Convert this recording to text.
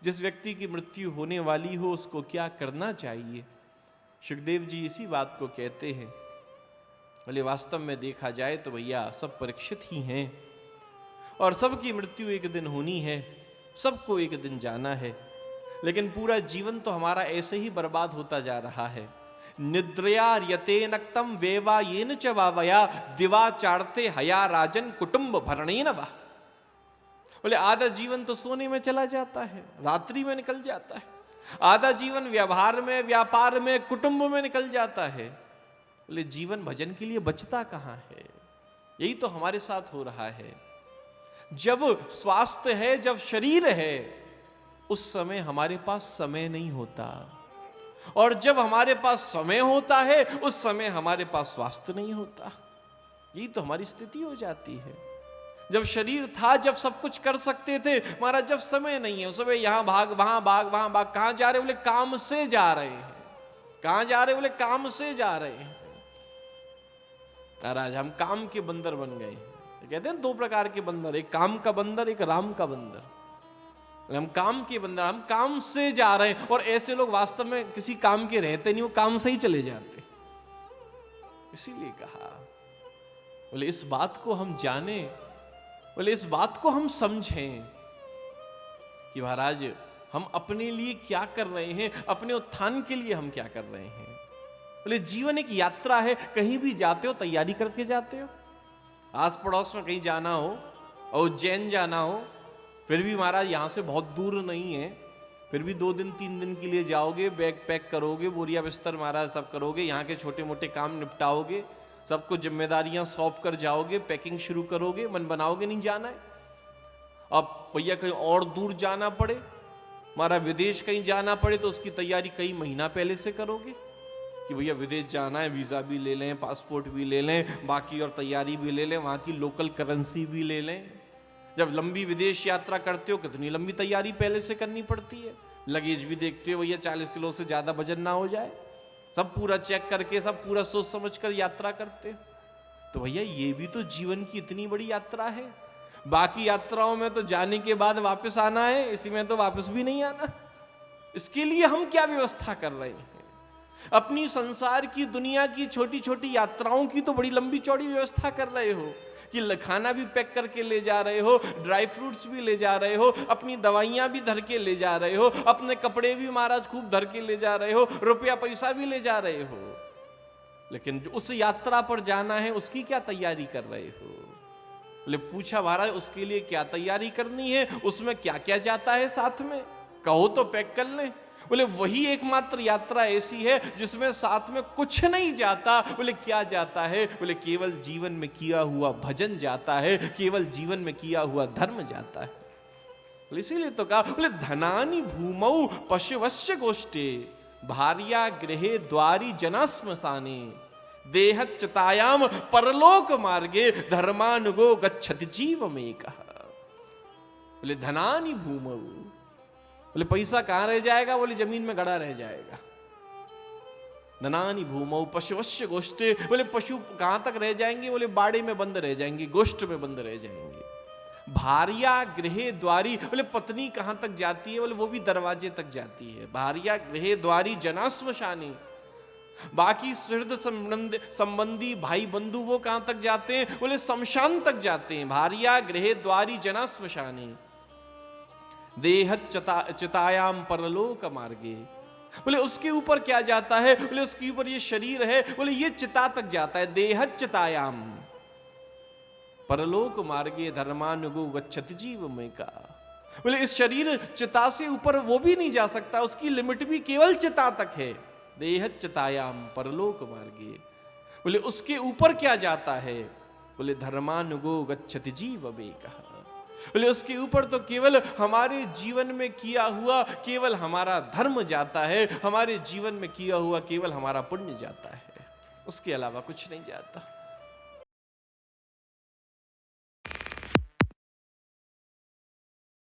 जिस व्यक्ति की मृत्यु होने वाली हो उसको क्या करना चाहिए। सुखदेव जी इसी बात को कहते हैं। बोले वास्तव में देखा जाए तो भैया सब परीक्षित ही हैं और सबकी मृत्यु एक दिन होनी है, सबको एक दिन जाना है, लेकिन पूरा जीवन तो हमारा ऐसे ही बर्बाद होता जा रहा है। निद्रया यते नक्तम वेवा येन च वावया दिवा चाड़ते हया राजन कुटुंब भरणेन वा। बोले आधा जीवन तो सोने में चला जाता है, रात्रि में निकल जाता है, आधा जीवन व्यवहार में, व्यापार में, कुटुंब में निकल जाता है। बोले जीवन भजन के लिए बचता कहां है। यही तो हमारे साथ हो रहा है। जब स्वास्थ्य है, जब शरीर है, उस समय हमारे पास समय नहीं होता, और जब हमारे पास समय होता है उस समय हमारे पास स्वास्थ्य नहीं होता। यही तो हमारी स्थिति हो जाती है। जब शरीर था, जब सब कुछ कर सकते थे, महाराज जब समय नहीं है उस समय यहां भाग, वहां भाग, वहां भाग। कहां जा रहे? बोले काम से जा रहे हैं। कहां जा रहे? बोले काम से जा रहे हैं। महाराज हम काम के बंदर बन गए। कहते हैं दो प्रकार के बंदर, एक काम का बंदर, एक राम का बंदर। हम काम के बंदर, हम काम से जा रहे हैं। और ऐसे लोग वास्तव में किसी काम के रहते नहीं, वो काम से ही चले जाते। इसीलिए कहा, बोले इस बात को हम जाने, बोले इस बात को हम समझें कि महाराज हम अपने लिए क्या कर रहे हैं, अपने उत्थान के लिए हम क्या कर रहे हैं। बोले जीवन एक यात्रा है, कहीं भी जाते हो तैयारी करके जाते हो। आस पड़ोस में कहीं जाना हो, उज्जैन जाना हो, फिर भी महाराज यहाँ से बहुत दूर नहीं है, फिर भी 2 दिन 3 दिन के लिए जाओगे, बैग पैक करोगे, बोरिया बिस्तर महाराज सब करोगे, यहाँ के छोटे मोटे काम निपटाओगे, सबको जिम्मेदारियां सौंप कर जाओगे, पैकिंग शुरू करोगे, मन बनाओगे नहीं जाना है। अब भैया कहीं और दूर जाना पड़े, हमारा विदेश कहीं जाना पड़े, तो उसकी तैयारी कई महीना पहले से करोगे कि भैया विदेश जाना है, वीजा भी ले लें, पासपोर्ट भी ले लें, बाकी और तैयारी भी ले लें, वहां की लोकल करेंसी भी ले लें। जब लंबी विदेश यात्रा करते हो कितनी लंबी तैयारी पहले से करनी पड़ती है। लगेज भी देखते हो भैया 40 किलो से ज्यादा वजन ना हो जाए, सब पूरा चेक करके, सब पूरा सोच समझ कर यात्रा करते हो। तो भैया ये भी तो जीवन की इतनी बड़ी यात्रा है। बाकी यात्राओं में तो जाने के बाद वापस आना है, इसी में तो वापस भी नहीं आना। इसके लिए हम क्या व्यवस्था कर रहे हैं। अपनी संसार की, दुनिया की छोटी छोटी यात्राओं की तो बड़ी लंबी चौड़ी व्यवस्था कर रहे हो कि खाना भी पैक करके ले जा रहे हो, ड्राई फ्रूट्स भी ले जा रहे हो, अपनी दवाइयां भी धर के ले जा रहे हो, अपने कपड़े भी महाराज खूब धर के ले जा रहे हो, रुपया पैसा भी ले जा रहे हो, लेकिन उस यात्रा पर जाना है उसकी क्या तैयारी कर रहे हो। बोले पूछा महाराज उसके लिए क्या तैयारी करनी है, उसमें क्या क्या जाता है साथ में, कहो तो पैक कर लें। बोले वही एकमात्र यात्रा ऐसी है जिसमें साथ में कुछ नहीं जाता। बोले क्या जाता है? बोले केवल जीवन में किया हुआ भजन जाता है, केवल जीवन में किया हुआ धर्म जाता है। बोले इसीलिए तो कहा, बोले धनानि भूमौ पशुवश्य गोष्ठे भार्या गृहे द्वारी जना श्मशाने देहच्युतायाम परलोक मार्गे धर्मानुगो गच्छति जीवमेकः। बोले धनानि भूमौ, बोले पैसा कहां रह जाएगा? बोले जमीन में गड़ा रह जाएगा। धनानि भूमौ पशुवश्य गोष्ठे, बोले पशु कहां तक रह जाएंगे? बोले बाड़े में बंद रह जाएंगे, गोष्ठ में बंद रह जाएंगे। भार्या गृहे द्वारी, बोले पत्नी कहां तक जाती है? बोले वो भी दरवाजे तक जाती है। भार्या गृहे द्वारी जना श्मशाने, बाकी सुहृद संबंधी भाई बंधु वो कहां तक जाते हैं? बोले शमशान तक जाते हैं। भार्या गृहे द्वारी जना श्मशाने देहच्युतायाम परलोक मार्गे, बोले उसके ऊपर क्या जाता है? बोले उसके ऊपर ये शरीर है, बोले ये चिता तक जाता है। देहच्युतायाम परलोक मार्गे धर्मानुगो गच्छति जीवमेका, बोले इस शरीर चिता से ऊपर वो भी नहीं जा सकता, उसकी लिमिट भी केवल चिता तक है। देहच्युतायाम परलोक मार्गे, बोले उसके ऊपर क्या जाता है? बोले धर्मानुगो गच्छति जीवमेका, बोले उसके ऊपर तो केवल हमारे जीवन में किया हुआ केवल हमारा धर्म जाता है, हमारे जीवन में किया हुआ केवल हमारा पुण्य जाता है, उसके अलावा कुछ नहीं जाता।